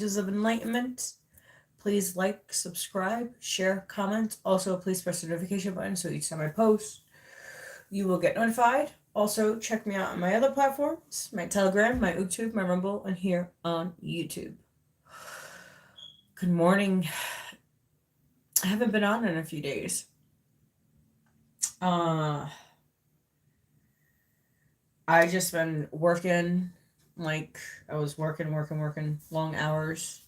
Angels of Enlightenment. Please like, subscribe, share, comment. Also, please press the notification button so each time I post, you will get notified. Also, check me out on my other platforms, my Telegram, my YouTube, my Rumble, and here on YouTube. Good morning. I haven't been on in a few days. I just been working, like I was working long hours.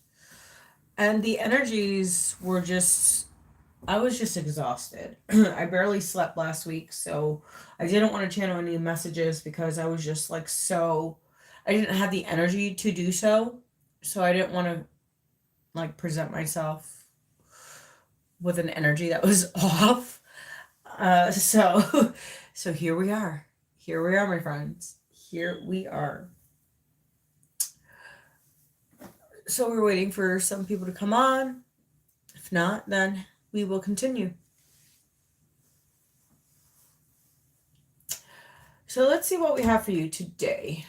And the energies were just, I was just exhausted. I barely slept last week, so I didn't want to channel any messages because I was just like I didn't have the energy to do so. So I didn't want to like present myself with an energy that was off. So, so here we are. Here we are, my friends. Here we are. So we're waiting for some people to come on. If not, then we will continue. So let's see what we have for you today.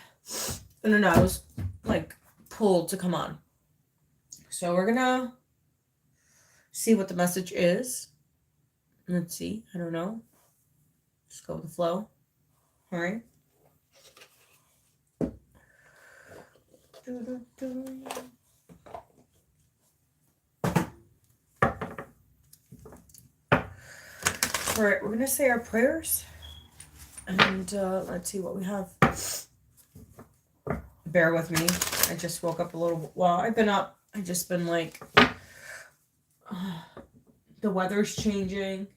No, I was like pulled to come on. So we're gonna see what the message is. Let's see. I don't know. Just go with the flow. All right. All right, we're gonna say our prayers, and let's see what we have. Bear with me. I just woke up a little. Well, I've been up. I just been like, the weather's changing.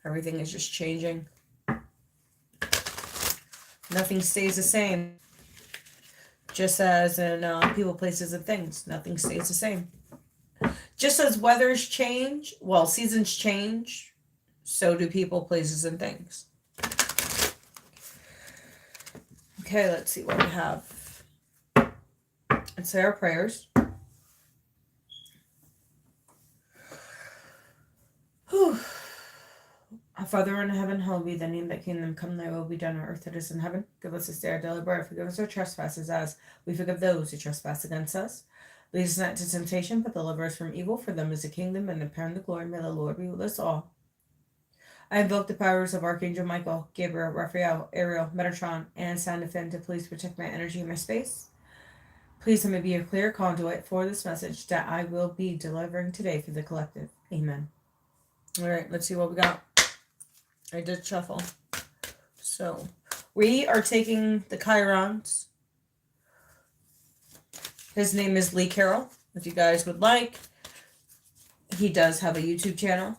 Everything is just changing. Nothing stays the same. Just as in people, places, and things, nothing stays the same. Just as weathers change, well, seasons change, so do people, places, and things. Okay, let's see what we have. Let's say our prayers. Whew. Our Father in heaven, hallowed be thy name, thy kingdom come, thy will be done on earth as it is in heaven. Give us this day our daily bread, forgive us our trespasses as we forgive those who trespass against us. Lead us not into temptation, but deliver us from evil, for them is the kingdom and the power and the glory. May the Lord be with us all. I invoke the powers of Archangel Michael, Gabriel, Raphael, Ariel, Metatron, and Sound Defend to please protect my energy and my space. Please let me be a clear conduit for this message that I will be delivering today for the collective. Amen. All right, let's see what we got. I did shuffle. So we are taking the Chirons. His name is Lee Carroll. If you guys would like, he does have a YouTube channel,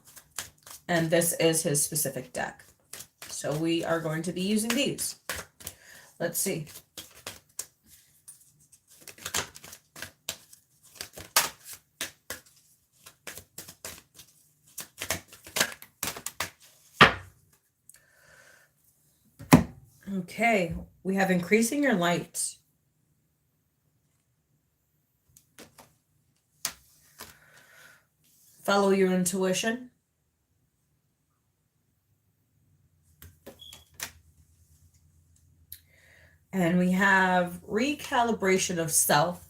and this is his specific deck. So we are going to be using these. Let's see. Okay, we have increasing your light. Follow your intuition. And we have recalibration of self,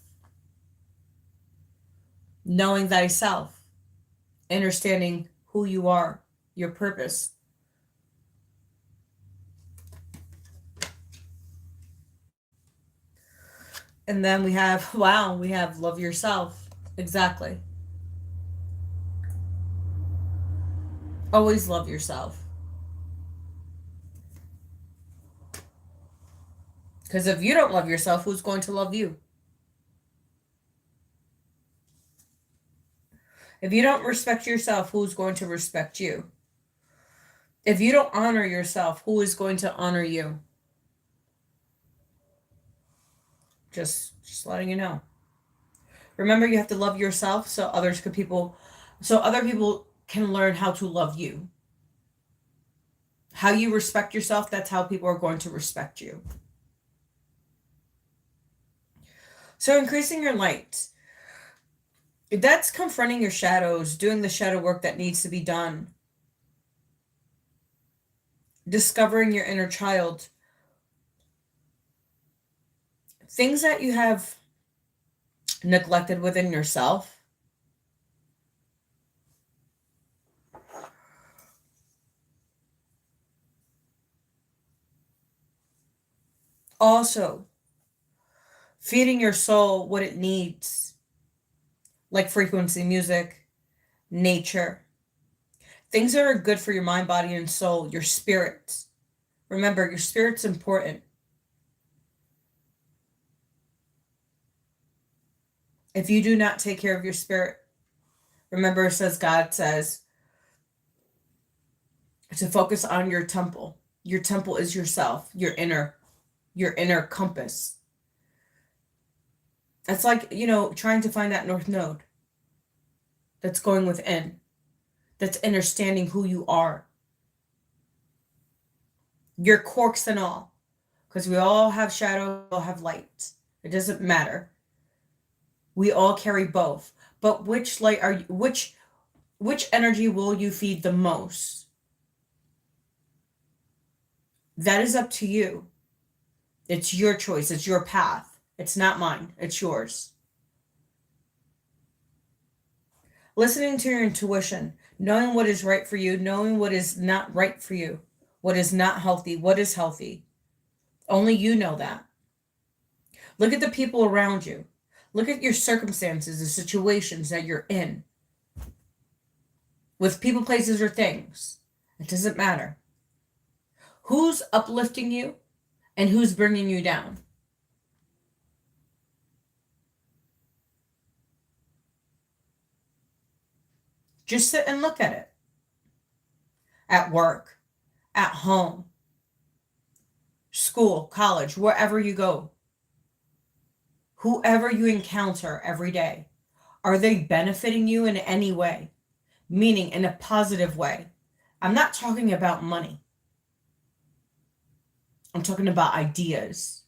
knowing thyself, understanding who you are, your purpose. And then we have, we have love yourself. Exactly. Always love yourself. Because if you don't love yourself, who's going to love you? If you don't respect yourself, who's going to respect you? If you don't honor yourself, who is going to honor you? Just letting you know. Remember, you have to love yourself so other people can learn how to love you. How you respect yourself, that's how people are going to respect you. So increasing your light. That's confronting your shadows, doing the shadow work that needs to be done. Discovering your inner child. Things that you have neglected within yourself. Also, feeding your soul what it needs, like frequency music, nature, things that are good for your mind, body, and soul, your spirit. Remember, your spirit's important. If you do not take care of your spirit, remember, God says to focus on your temple. Your temple is yourself, your inner compass. It's like, trying to find that north node that's going within, that's understanding who you are. Your quirks and all. Because we all have shadow, we all have light. It doesn't matter. We all carry both. But which light are you, which energy will you feed the most? That is up to you. It's your choice. It's your path. It's not mine. It's yours. Listening to your intuition, knowing what is right for you, knowing what is not right for you, what is not healthy, what is healthy. Only you know that. Look at the people around you. Look at your circumstances, the situations that you're in. With people, places, or things. It doesn't matter. Who's uplifting you and who's bringing you down? Just sit and look at it. At work, at home, school, college, wherever you go. Whoever you encounter every day, are they benefiting you in any way? Meaning in a positive way. I'm not talking about money. I'm talking about ideas.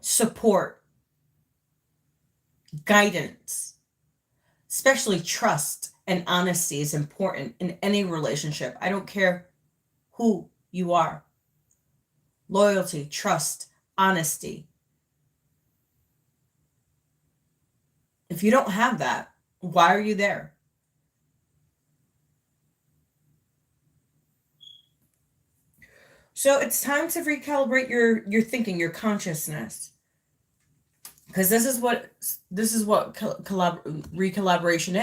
Support. Guidance. Especially trust and honesty is important in any relationship. I don't care who you are. Loyalty, trust, honesty. If you don't have that, why are you there? So it's time to recalibrate your thinking, your consciousness. Because this is what recalibration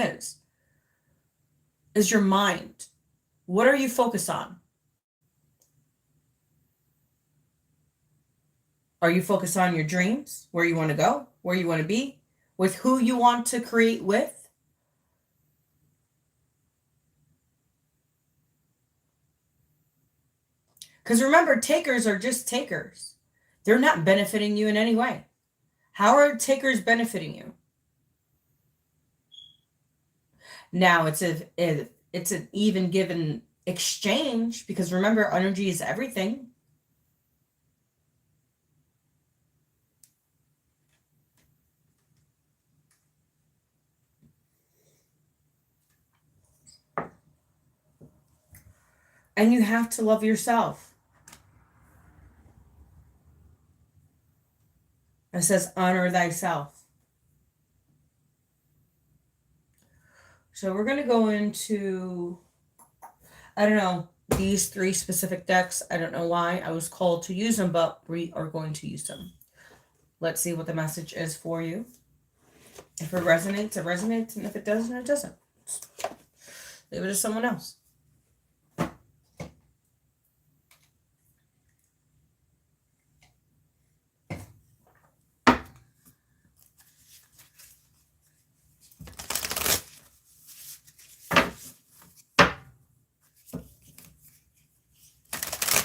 is your mind. What are you focused on? Are you focused on your dreams, where you want to go, where you want to be, with who you want to create with? Because remember, takers are just takers. They're not benefiting you in any way. How are takers benefiting you? Now it's an even given exchange, because remember, energy is everything. And you have to love yourself. It says, honor thyself. So we're going to go into, I don't know, these 3 specific decks. I don't know why I was called to use them, but we are going to use them. Let's see what the message is for you. If it resonates, it resonates. And if it doesn't, it doesn't. Leave it to someone else.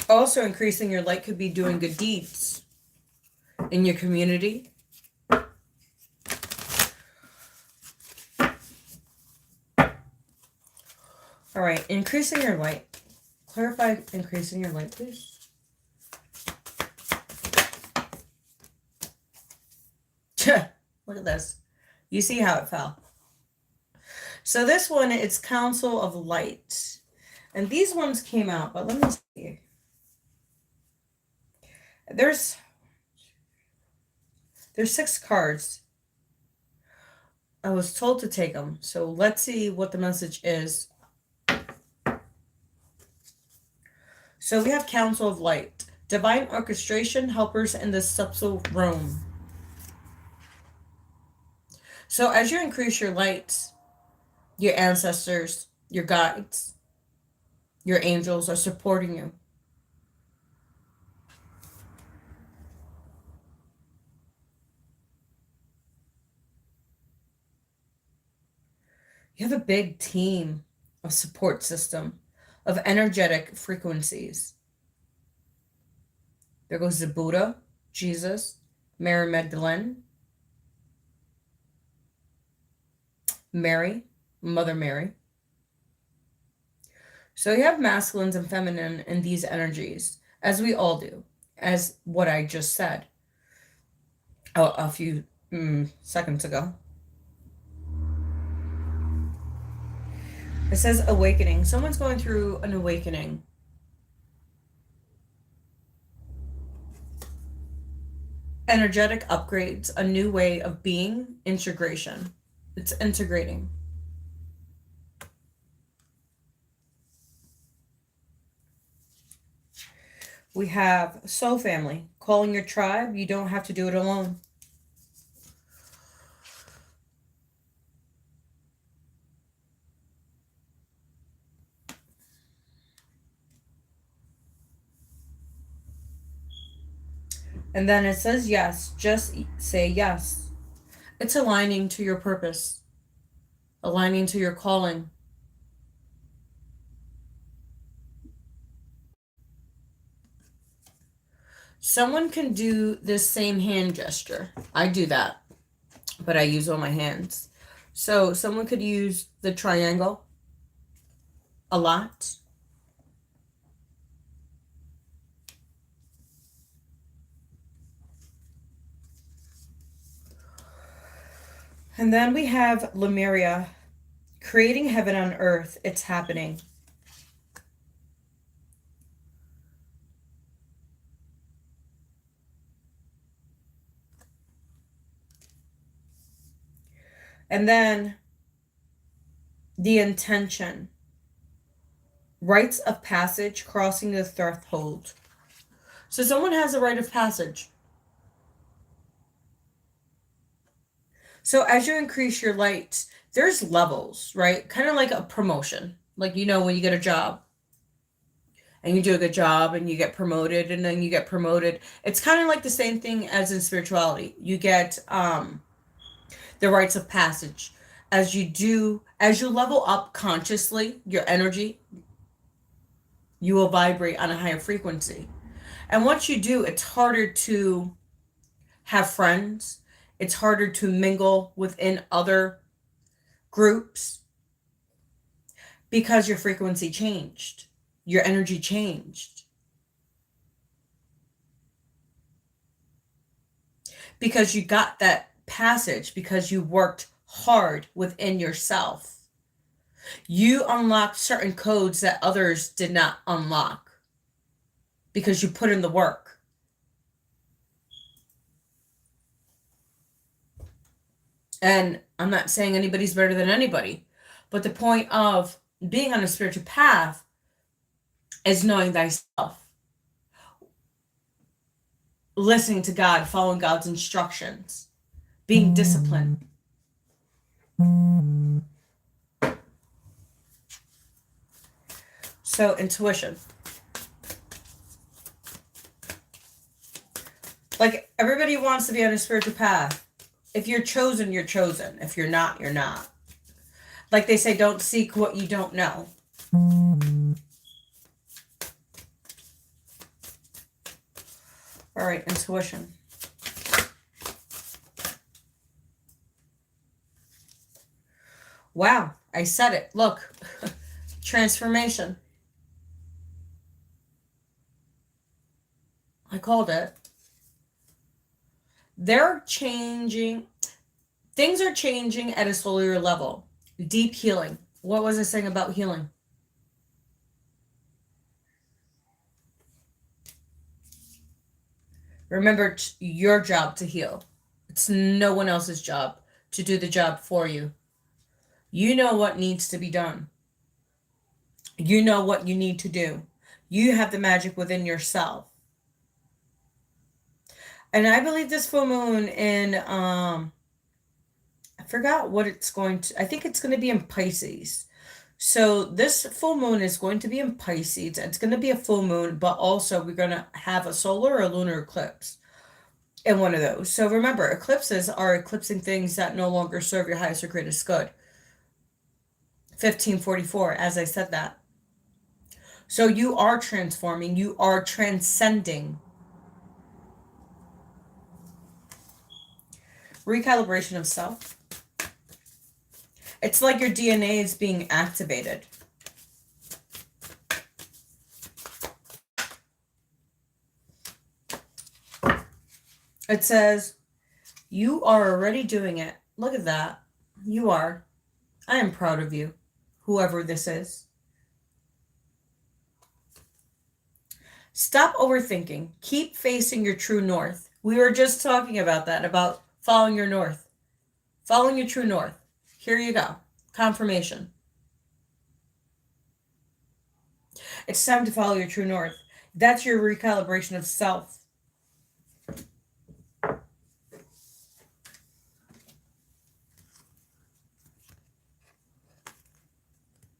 Also, increasing your light could be doing good deeds in your community. All right, increasing your light. Clarify increasing your light, please. Look at this. You see how it fell. So this one, it's Council of Light. And these ones came out, but let me see. There's 6 cards. I was told to take them. So let's see what the message is. So we have Council of Light. Divine orchestration, helpers in the subtle realm. So as you increase your lights, your ancestors, your guides, your angels are supporting you. You have a big team of support system of energetic frequencies. There goes the Buddha, Jesus, Mary Magdalene, Mary, Mother Mary. So you have masculines and feminine in these energies, as we all do, as what I just said a few seconds ago. It says awakening. Someone's going through an awakening. Energetic upgrades, a new way of being, integration. It's integrating. We have soul family, calling your tribe. You don't have to do it alone. And then it says yes. Just say yes. It's aligning to your purpose, aligning to your calling. Someone can do this same hand gesture. I do that, but I use all my hands. So someone could use the triangle a lot. And then we have Lemuria, creating heaven on earth. It's happening. And then the intention, rites of passage, crossing the threshold. So someone has a rite of passage. So as you increase your light, there's levels, right? Kind of like a promotion. Like, you know, when you get a job and you do a good job and you get promoted and then you get promoted. It's kind of like the same thing as in spirituality. You get the rites of passage. As you level up consciously, your energy, you will vibrate on a higher frequency. And once you do, it's harder to have friends. It's harder to mingle within other groups because your frequency changed. Your energy changed. Because you got that passage, because you worked hard within yourself. You unlocked certain codes that others did not unlock because you put in the work. And I'm not saying anybody's better than anybody, but the point of being on a spiritual path is knowing thyself, listening to God, following God's instructions, being disciplined. So, intuition. Like, everybody wants to be on a spiritual path. If you're chosen, you're chosen. If you're not, you're not. Like they say, don't seek what you don't know. All right, intuition. Wow, I said it. Look, transformation. I called it. They're changing. Things are changing at a cellular level. Deep healing. What was I saying about healing? Remember, it's your job to heal. It's no one else's job to do the job for you. You know what needs to be done. You know what you need to do. You have the magic within yourself. And I believe this full moon in I forgot what it's going to, I think it's going to be in Pisces. So this full moon is going to be in Pisces. It's going to be a full moon, but also we're going to have a solar or lunar eclipse in one of those. So remember, eclipses are eclipsing things that no longer serve your highest or greatest good. 1544, as I said that. So you are transforming, you are transcending. Recalibration of self. It's like your DNA is being activated. It says, you are already doing it. Look at that. You are. I am proud of you, whoever this is. Stop overthinking. Keep facing your true north. We were just talking about that, about following your north. Following your true north. Here you go. Confirmation. It's time to follow your true north. That's your recalibration of self.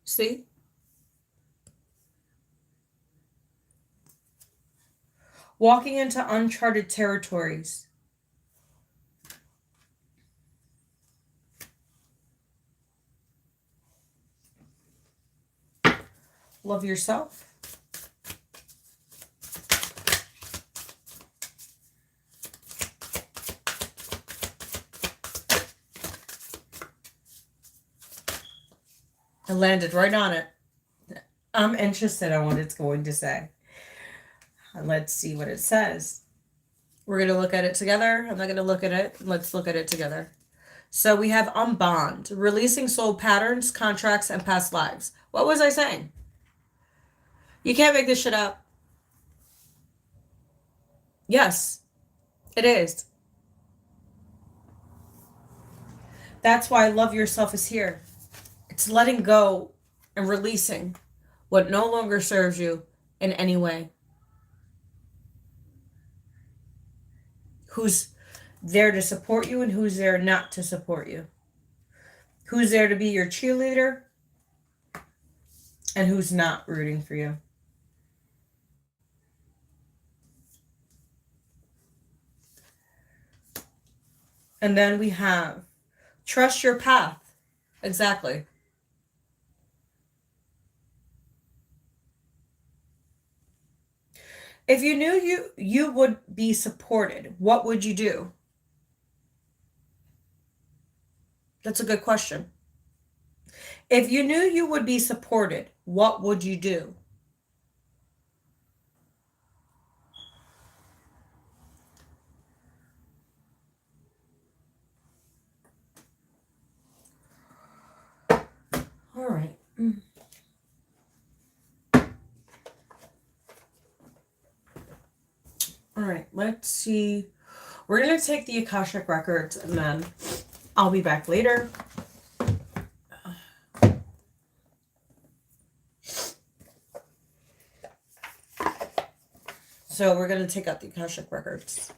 See? Walking into uncharted territories. Love yourself. I landed right on it. I'm interested on what it's going to say. Let's see what it says. We're going to look at it together. I'm not going to look at it. Let's look at it together. So we have unbond, releasing soul patterns, contracts, and past lives. What was I saying? You can't make this shit up. Yes, it is. That's why love yourself is here. It's letting go and releasing what no longer serves you in any way. Who's there to support you and who's there not to support you. Who's there to be your cheerleader and who's not rooting for you. And then we have trust your path. Exactly. If you knew you would be supported, what would you do? That's a good question. If you knew you would be supported, what would you do? All right. All right, let's see. We're going to take the Akashic Records and then I'll be back later. So we're going to take out the Akashic Records.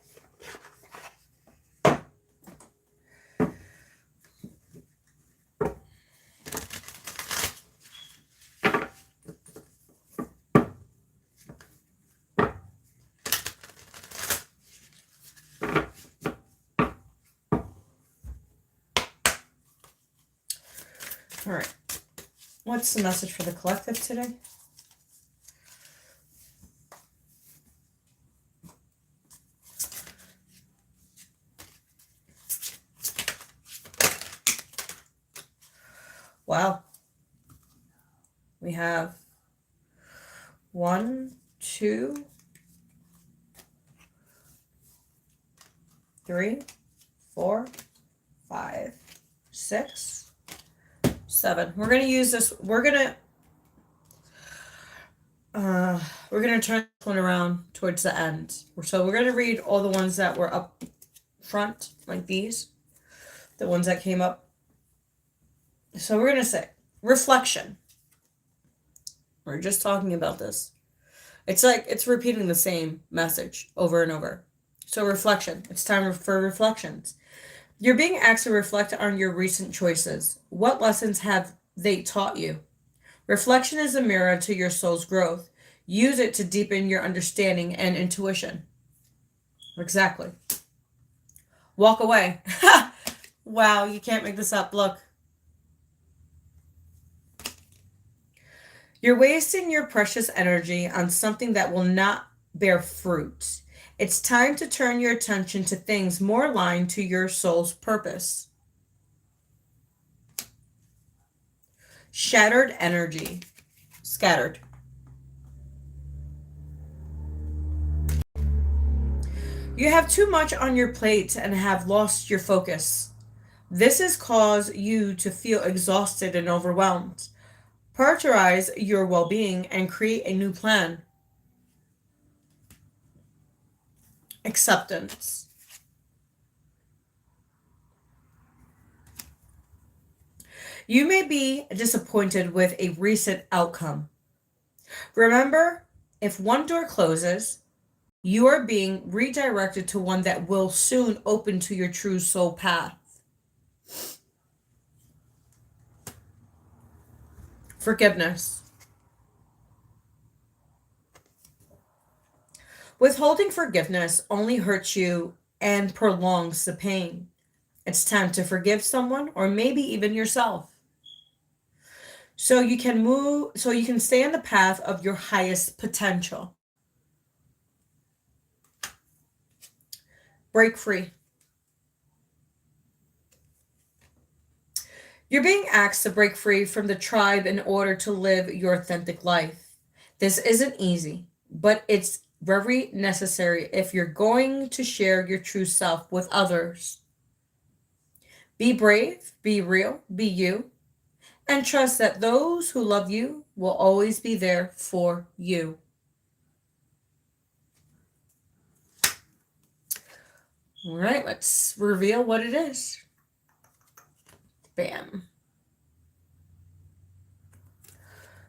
All right. What's the message for the collective today? Wow. We have 1, 2, 3, 4, 5, 6, 7. We're going to use this. We're going to turn this one around towards the end. So we're going to read all the ones that were up front, like these. The ones that came up. So we're going to say, reflection. We're just talking about this. It's like it's repeating the same message over and over. So reflection. It's time for reflections. You're being asked to reflect on your recent choices. What lessons have they taught you? Reflection is a mirror to your soul's growth. Use it to deepen your understanding and intuition. Exactly. Walk away. Wow, you can't make this up. Look. You're wasting your precious energy on something that will not bear fruit. It's time to turn your attention to things more aligned to your soul's purpose. Shattered energy. Scattered. You have too much on your plate and have lost your focus. This has caused you to feel exhausted and overwhelmed. Prioritize your well-being and create a new plan. Acceptance. You may be disappointed with a recent outcome. Remember, if one door closes, you are being redirected to one that will soon open to your true soul path. Forgiveness. Withholding forgiveness only hurts you and prolongs the pain. It's time to forgive someone or maybe even yourself. So you can stay on the path of your highest potential. Break free. You're being asked to break free from the tribe in order to live your authentic life. This isn't easy, but it's very necessary if you're going to share your true self with others. Be brave, be real, be you, and trust that those who love you will always be there for you. All right, let's reveal what it is. Bam.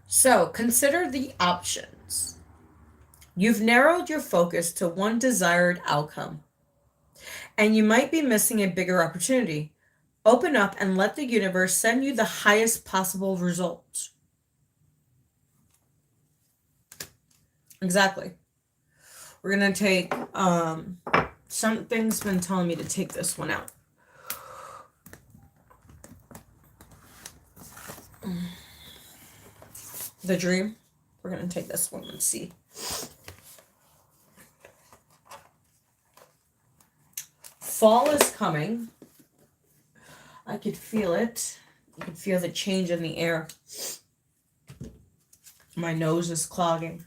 So, consider the options. You've narrowed your focus to one desired outcome, and you might be missing a bigger opportunity. Open up and let the universe send you the highest possible results. Exactly. We're going to take, something's been telling me to take this one out. The dream. We're going to take this one and see. Fall is coming. I could feel it. I could feel the change in the air. My nose is clogging.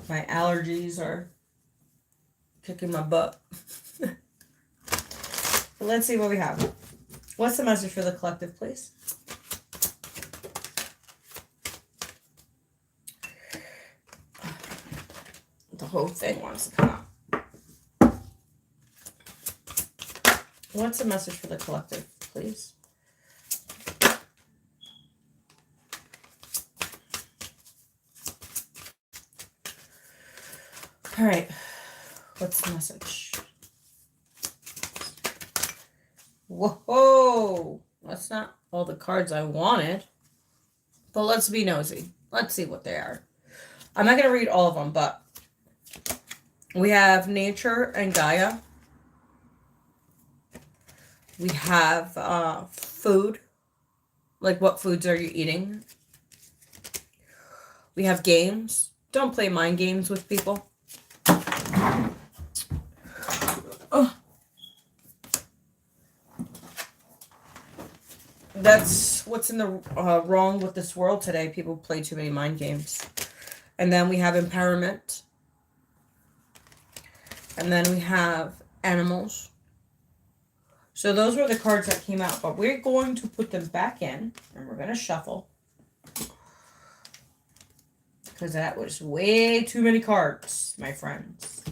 My allergies are kicking my butt. Let's see what we have. What's the message for the collective, please? The whole thing wants to come out. What's the message for the collective, please? All right. What's the message? Whoa! That's not all the cards I wanted. But let's be nosy. Let's see what they are. I'm not going to read all of them, but we have nature and Gaia. We have food. Like, what foods are you eating? We have games. Don't play mind games with people. Oh. That's what's in the wrong with this world today. People play too many mind games. And then we have empowerment. And then we have animals. So those were the cards that came out. But we're going to put them back in. And we're going to shuffle. because that was way too many cards, my friends.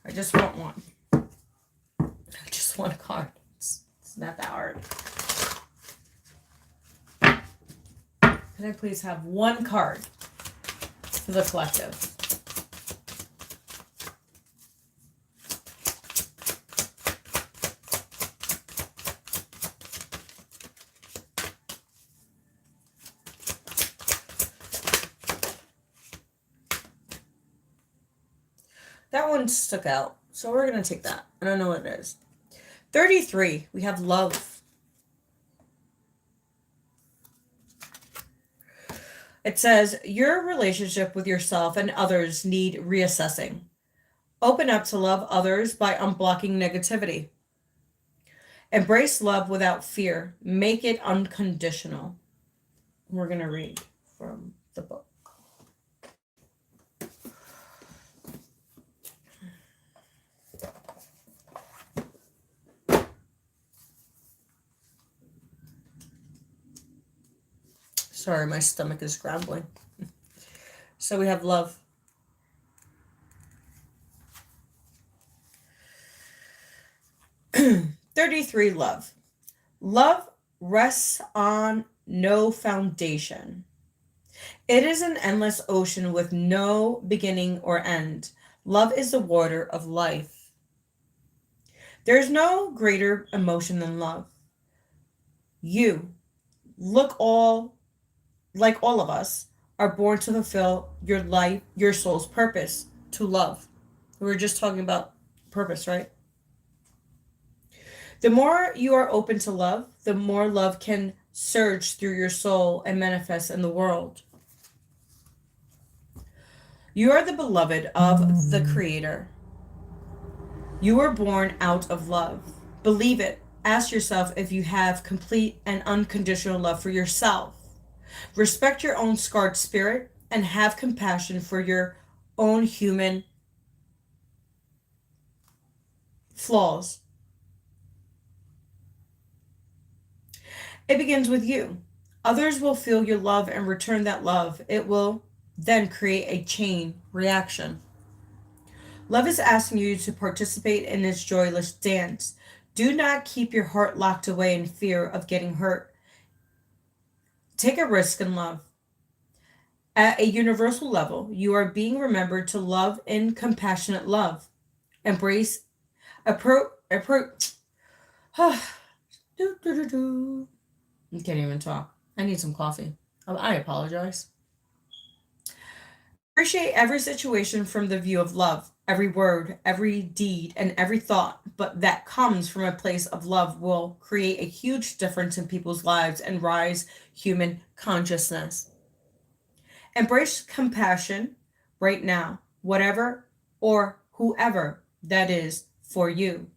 I just want one. I just want a card. It's not that hard. Can I please have one card for the collective? That one stuck out, so we're going to take that. I don't know what it is. 33, we have love. It says, your relationship with yourself and others need reassessing. Open up to love others by unblocking negativity. Embrace love without fear. Make it unconditional. We're going to read from the book. Sorry, my stomach is grumbling. So we have love. (33) Love. Love rests on no foundation. It is an endless ocean with no beginning or end. Love is the water of life. There is no greater emotion than love. You, like all of us, are born to fulfill your life, your soul's purpose, to love. We were just talking about purpose, right? The more you are open to love, the more love can surge through your soul and manifest in the world. You are the beloved of the Creator. You were born out of love. Believe it. Ask yourself if you have complete and unconditional love for yourself. Respect your own scarred spirit and have compassion for your own human flaws. It begins with you. Others will feel your love and return that love. It will then create a chain reaction. Love is asking you to participate in this joyless dance. Do not keep your heart locked away in fear of getting hurt. Take a risk in love. At a universal level, you are being remembered to love in compassionate love. Embrace, I can't even talk. I need some coffee. I apologize. Appreciate every situation from the view of love. Every word, every deed, and every thought, but that comes from a place of love will create a huge difference in people's lives and rise human consciousness. Embrace compassion right now, whatever or whoever that is for you.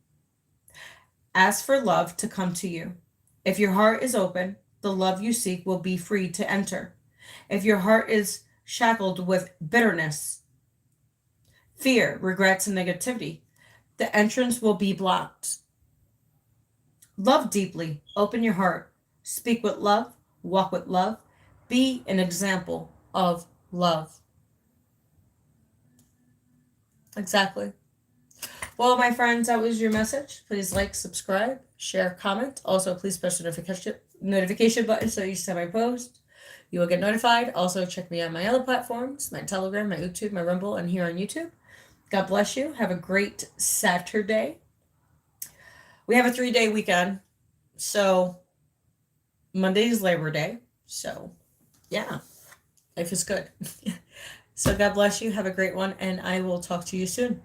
Ask for love to come to you. If your heart is open, the love you seek will be free to enter. If your heart is shackled with bitterness, fear, regrets, and negativity, the entrance will be blocked. Love deeply. Open your heart. Speak with love. Walk with love. Be an example of love. Exactly. Well, my friends, that was your message. Please like, subscribe, share, comment. Also, please push the notification button so you see my post. You will get notified. Also, check me out on my other platforms, my Telegram, my YouTube, my Rumble, and here on YouTube. God bless you. Have a great Saturday. We have a 3-day weekend. So, Monday is Labor Day. So, yeah, life is good. So, God bless you. Have a great one. And I will talk to you soon.